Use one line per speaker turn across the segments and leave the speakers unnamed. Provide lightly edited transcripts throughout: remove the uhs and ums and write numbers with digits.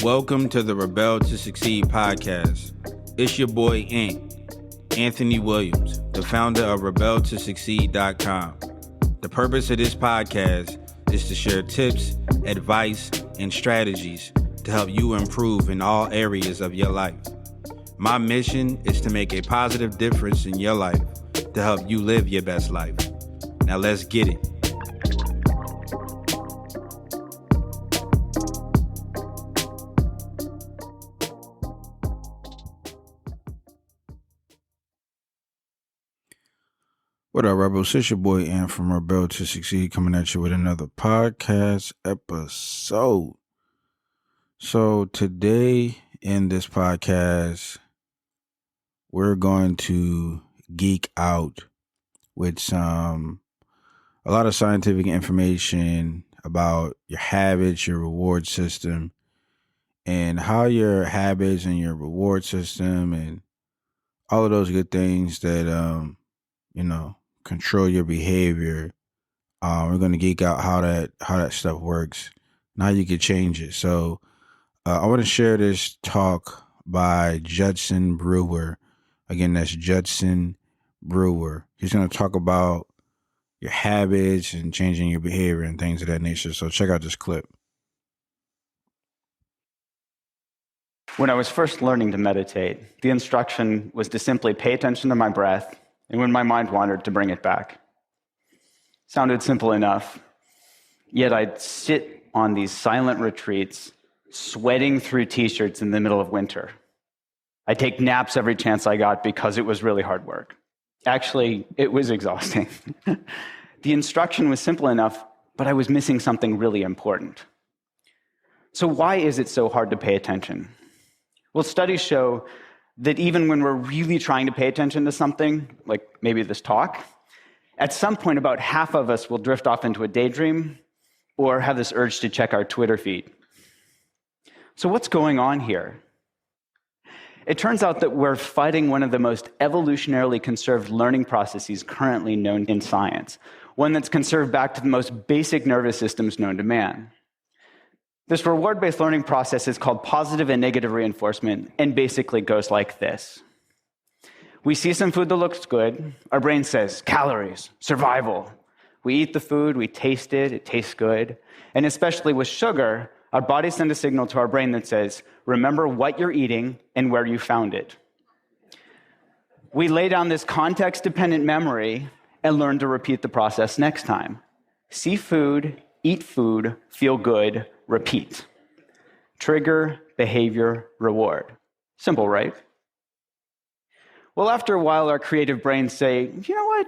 Welcome to the Rebel to Succeed podcast. It's your boy, Anthony Williams, the founder of rebeltosucceed.com. The purpose of this podcast is to share tips, advice, and strategies to help you improve in all areas of your life. My mission is to make a positive difference in your life to help you live your best life. Now let's get it. What up, Rebels? It's your boy, Ant from Rebel to Succeed, coming at you with another podcast episode. So today in this podcast, we're going to geek out with a lot of scientific information about your habits, your reward system, and how your habits and your reward system and all of those good things that, control your behavior. We're going to geek out how that stuff works and how you can change it. So I want to share this talk by Judson Brewer. Again, that's Judson Brewer. He's going to talk about your habits and changing your behavior and things of that nature. So check out this clip.
When I was first learning to meditate, the instruction was to simply pay attention to my breath, and when my mind wandered, to bring it back. Sounded simple enough, yet I'd sit on these silent retreats, sweating through t-shirts in the middle of winter. I'd take naps every chance I got because it was really hard work. Actually, it was exhausting. The instruction was simple enough, but I was missing something really important. So why is it so hard to pay attention? Well, studies show that even when we're really trying to pay attention to something, like maybe this talk, at some point about half of us will drift off into a daydream or have this urge to check our Twitter feed. So what's going on here? It turns out that we're fighting one of the most evolutionarily conserved learning processes currently known in science, one that's conserved back to the most basic nervous systems known to man. This reward-based learning process is called positive and negative reinforcement and basically goes like this. We see some food that looks good. Our brain says, calories, survival. We eat the food, we taste it, it tastes good. And especially with sugar, our bodies send a signal to our brain that says, remember what you're eating and where you found it. We lay down this context-dependent memory and learn to repeat the process next time. See food, eat food, feel good, repeat. Trigger, behavior, reward. Simple, right? Well, after a while, our creative brains say, you know what?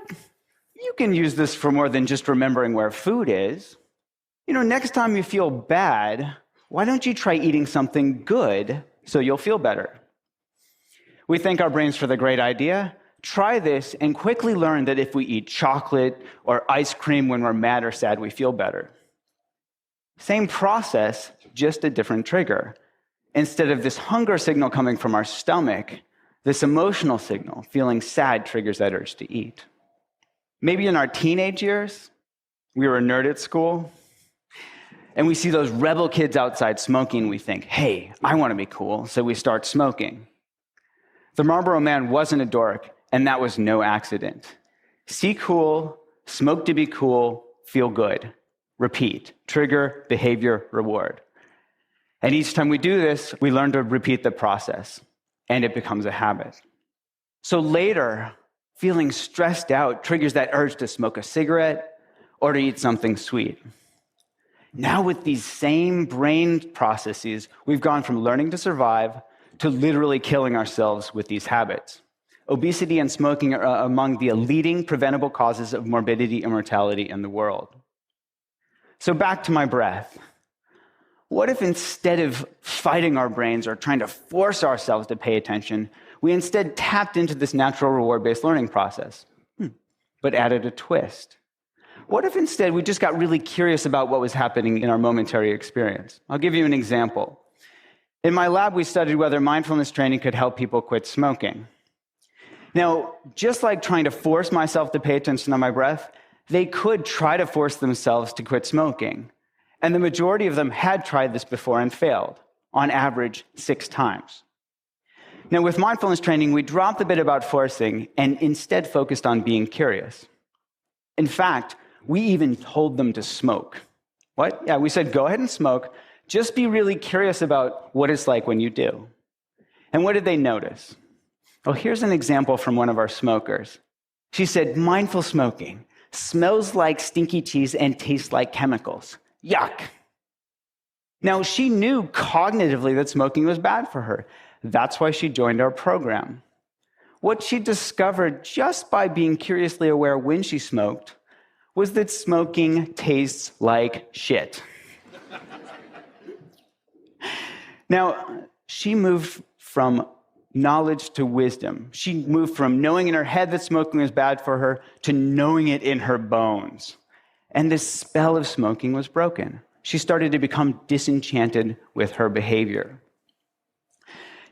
You can use this for more than just remembering where food is. Next time you feel bad, why don't you try eating something good so you'll feel better? We thank our brains for the great idea. Try this and quickly learn that if we eat chocolate or ice cream when we're mad or sad, we feel better. Same process, just a different trigger. Instead of this hunger signal coming from our stomach, this emotional signal, feeling sad, triggers that urge to eat. Maybe in our teenage years, we were a nerd at school, and we see those rebel kids outside smoking, we think, hey, I want to be cool, so we start smoking. The Marlboro Man wasn't a dork, and that was no accident. See cool, smoke to be cool, feel good. Repeat. Trigger, behavior, reward. And each time we do this, we learn to repeat the process, and it becomes a habit. So later, feeling stressed out triggers that urge to smoke a cigarette or to eat something sweet. Now with these same brain processes, we've gone from learning to survive to literally killing ourselves with these habits. Obesity and smoking are among the leading preventable causes of morbidity and mortality in the world. So back to my breath. What if instead of fighting our brains or trying to force ourselves to pay attention, we instead tapped into this natural reward-based learning process, but added a twist? What if instead we just got really curious about what was happening in our momentary experience? I'll give you an example. In my lab, we studied whether mindfulness training could help people quit smoking. Now, just like trying to force myself to pay attention to my breath, they could try to force themselves to quit smoking. And the majority of them had tried this before and failed. on average 6 times. Now, with mindfulness training, we dropped the bit about forcing and instead focused on being curious. In fact, we even told them to smoke. What? Yeah, we said, go ahead and smoke. Just be really curious about what it's like when you do. And what did they notice? Well, here's an example from one of our smokers. She said, mindful smoking smells like stinky cheese and tastes like chemicals. Yuck. Now, she knew cognitively that smoking was bad for her. That's why she joined our program. What she discovered just by being curiously aware when she smoked was that smoking tastes like shit. Now, she moved from knowledge to wisdom. She moved from knowing in her head that smoking was bad for her to knowing it in her bones. And this spell of smoking was broken. She started to become disenchanted with her behavior.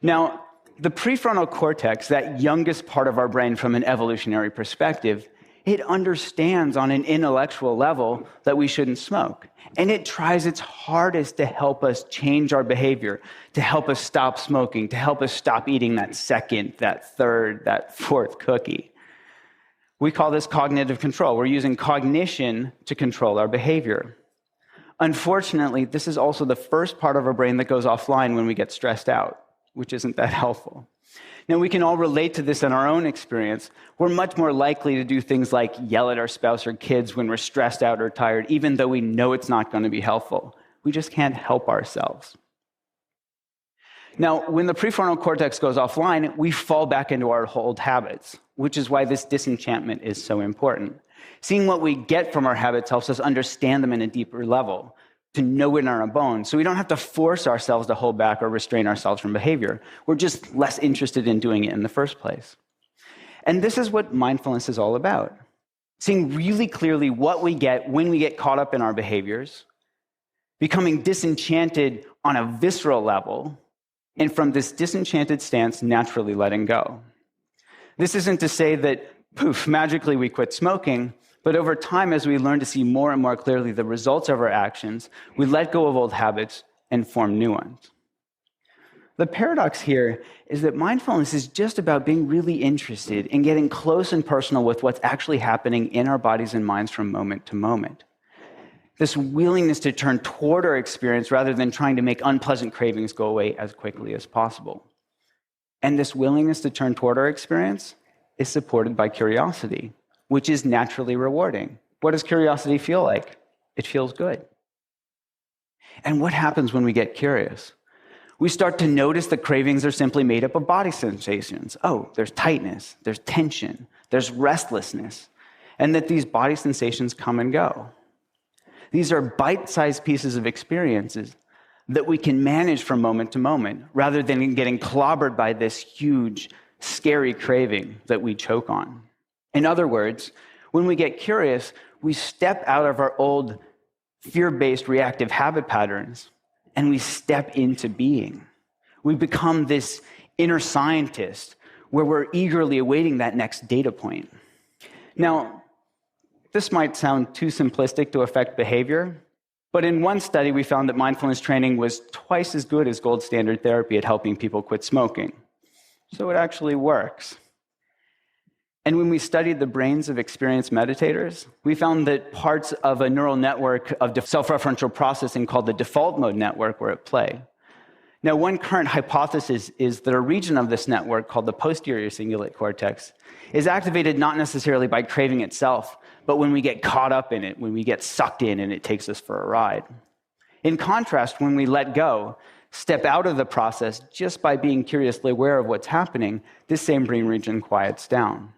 Now, the prefrontal cortex, that youngest part of our brain from an evolutionary perspective, it understands on an intellectual level that we shouldn't smoke. And it tries its hardest to help us change our behavior, to help us stop smoking, to help us stop eating that second, that third, that fourth cookie. We call this cognitive control. We're using cognition to control our behavior. Unfortunately, this is also the first part of our brain that goes offline when we get stressed out, which isn't that helpful. Now, we can all relate to this in our own experience. We're much more likely to do things like yell at our spouse or kids when we're stressed out or tired, even though we know it's not going to be helpful. We just can't help ourselves. Now, when the prefrontal cortex goes offline, we fall back into our old habits, which is why this disenchantment is so important. Seeing what we get from our habits helps us understand them in a deeper level, to know it in our bones, so we don't have to force ourselves to hold back or restrain ourselves from behavior. We're just less interested in doing it in the first place. And this is what mindfulness is all about. Seeing really clearly what we get when we get caught up in our behaviors, becoming disenchanted on a visceral level, and from this disenchanted stance, naturally letting go. This isn't to say that, poof, magically we quit smoking, but over time, as we learn to see more and more clearly the results of our actions, we let go of old habits and form new ones. The paradox here is that mindfulness is just about being really interested in getting close and personal with what's actually happening in our bodies and minds from moment to moment. This willingness to turn toward our experience rather than trying to make unpleasant cravings go away as quickly as possible. And this willingness to turn toward our experience is supported by curiosity, which is naturally rewarding. What does curiosity feel like? It feels good. And what happens when we get curious? We start to notice that cravings are simply made up of body sensations. Oh, there's tightness, there's tension, there's restlessness, and that these body sensations come and go. These are bite-sized pieces of experiences that we can manage from moment to moment, rather than getting clobbered by this huge, scary craving that we choke on. In other words, when we get curious, we step out of our old fear-based reactive habit patterns and we step into being. We become this inner scientist where we're eagerly awaiting that next data point. Now, this might sound too simplistic to affect behavior, but in one study we found that mindfulness training was twice as good as gold standard therapy at helping people quit smoking. So it actually works. And when we studied the brains of experienced meditators, we found that parts of a neural network of self-referential processing called the default mode network were at play. Now, one current hypothesis is that a region of this network called the posterior cingulate cortex is activated not necessarily by craving itself, but when we get caught up in it, when we get sucked in and it takes us for a ride. In contrast, when we let go, step out of the process just by being curiously aware of what's happening, this same brain region quiets down.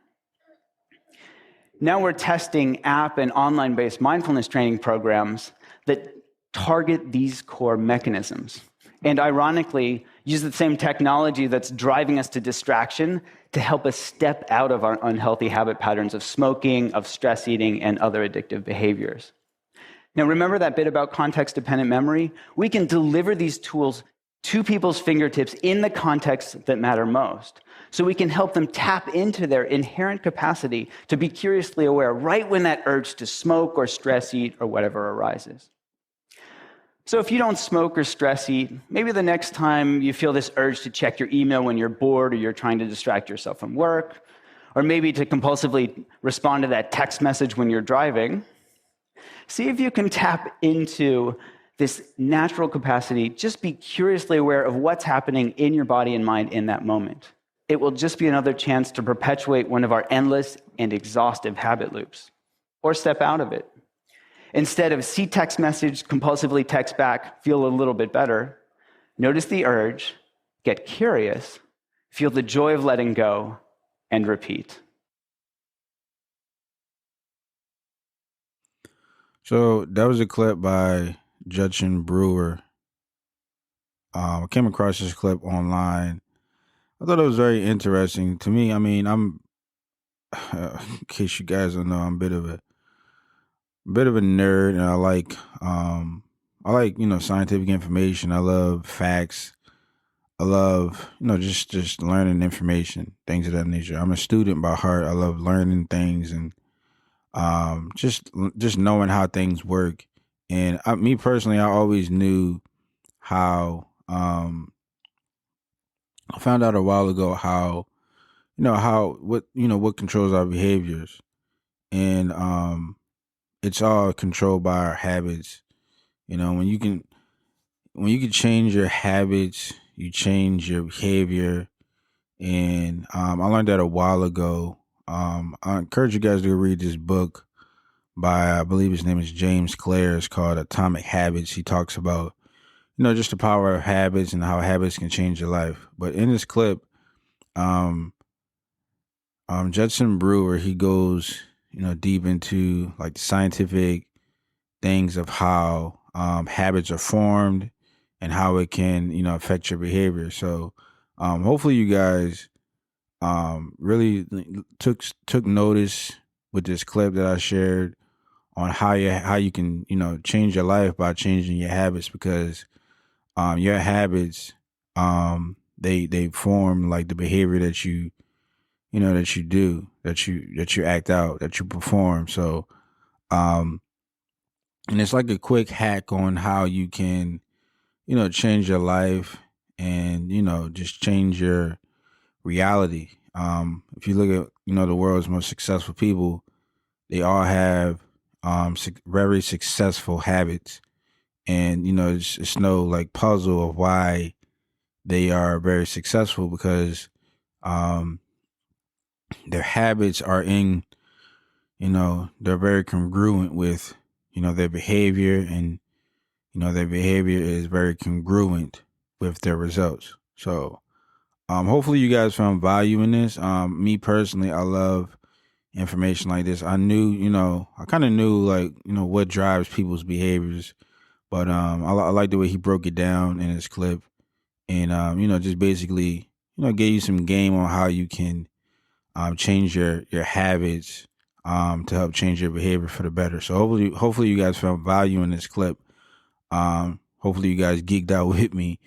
Now we're testing app and online-based mindfulness training programs that target these core mechanisms. And ironically, use the same technology that's driving us to distraction to help us step out of our unhealthy habit patterns of smoking, of stress eating, and other addictive behaviors. Now, remember that bit about context-dependent memory? We can deliver these tools to people's fingertips in the contexts that matter most. So we can help them tap into their inherent capacity to be curiously aware right when that urge to smoke or stress eat or whatever arises. So if you don't smoke or stress eat, maybe the next time you feel this urge to check your email when you're bored or you're trying to distract yourself from work, or maybe to compulsively respond to that text message when you're driving, see if you can tap into this natural capacity. Just be curiously aware of what's happening in your body and mind in that moment. It will just be another chance to perpetuate one of our endless and exhaustive habit loops, or step out of it. Instead of see text message, compulsively text back, feel a little bit better, notice the urge, get curious, feel the joy of letting go, and repeat.
So that was a clip by Judson Brewer. I came across this clip online. I thought it was very interesting to me. I mean, I'm in case you guys don't know, I'm a bit of a nerd, and I like scientific information. I love facts. I love just learning information, things of that nature. I'm a student by heart. I love learning things and just knowing how things work. And me personally, I always knew how. I found out a while ago how what controls our behaviors, and it's all controlled by our habits. When you can change your habits, you change your behavior. And I learned that a while ago. I encourage you guys to go read this book by, I believe his name is James Clear. It's called Atomic Habits. He talks about just the power of habits and how habits can change your life. But in this clip, um, Judson Brewer, he goes deep into like the scientific things of how habits are formed and how it can affect your behavior. So hopefully you guys really took notice with this clip that I shared on how you can change your life by changing your habits, because your habits they form like the behavior that you do, that you act out, that you perform. So um and it's like a quick hack on how you can change your life and just change your reality. If you look at the world's most successful people, they all have very successful habits, and it's no like puzzle of why they are very successful, because um, their habits are they're very congruent with their behavior, and their behavior is very congruent with their results. So hopefully you guys found value in this. Me personally, I love information like this. I kind of knew like, what drives people's behaviors, but I like the way he broke it down in his clip, and just basically, gave you some game on how you can change your habits to help change your behavior for the better. So hopefully you guys found value in this clip. Hopefully you guys geeked out with me.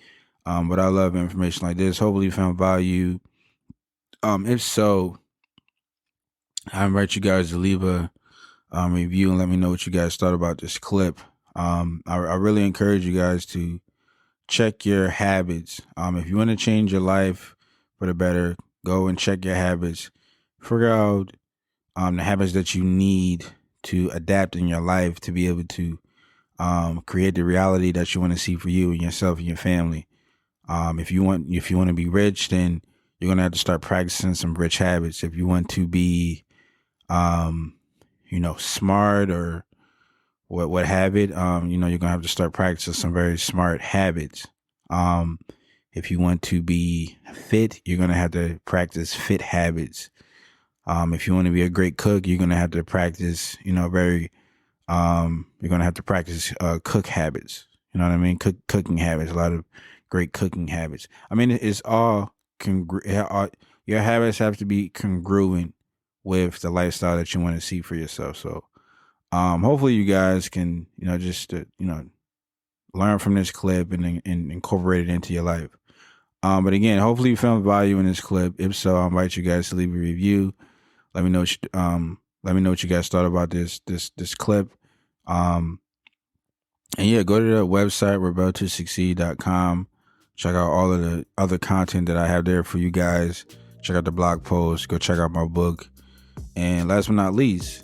But I love information like this. Hopefully you found value. If so, I invite you guys to leave a review and let me know what you guys thought about this clip. I really encourage you guys to check your habits. If you want to change your life for the better, go and check your habits. Figure out the habits that you need to adapt in your life to be able to create the reality that you want to see for you and yourself and your family. If you want to be rich, then you're gonna have to start practicing some rich habits. If you want to be, smart or what have it, you're gonna have to start practicing some very smart habits. If you want to be fit, you're gonna have to practice fit habits. If you want to be a great cook, you're gonna have to practice, you're gonna have to practice cook habits. You know what I mean? Cooking habits. A lot of great cooking habits. I mean, it's all your habits have to be congruent with the lifestyle that you want to see for yourself. So, hopefully, you guys can just learn from this clip and incorporate it into your life. But again, hopefully, you found value in this clip. If so, I invite you guys to leave a review. Let me know let me know what you guys thought about this clip. Um, And yeah, go to the website, rebeltosucceed.com. Check out all of the other content that I have there for you guys. Check out the blog post. Go check out my book. And last but not least,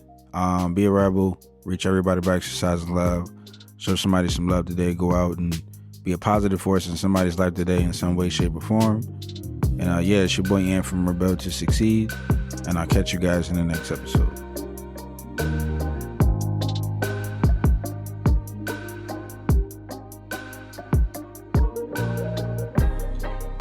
be a rebel. Reach everybody by exercising love. Show somebody some love today. Go out and be a positive force in somebody's life today in some way, shape, or form. And yeah, it's your boy Ian from Rebel to Succeed. And I'll catch you guys in the next episode.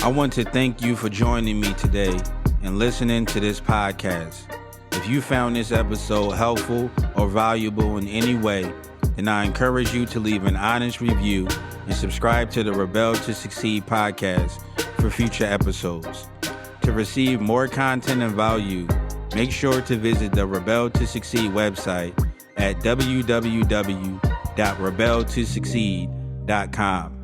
I want to thank you for joining me today and listening to this podcast. If you found this episode helpful or valuable in any way, then I encourage you to leave an honest review and subscribe to the Rebel to Succeed podcast for future episodes. To receive more content and value, make sure to visit the Rebel to Succeed website at www.rebeltosucceed.com.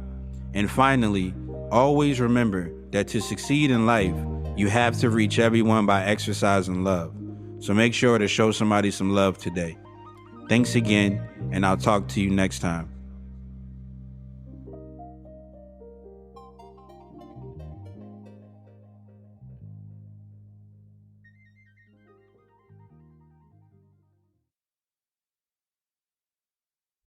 And finally, always remember that to succeed in life, you have to reach everyone by exercising love. So make sure to show somebody some love today. Thanks again, and I'll talk to you next time.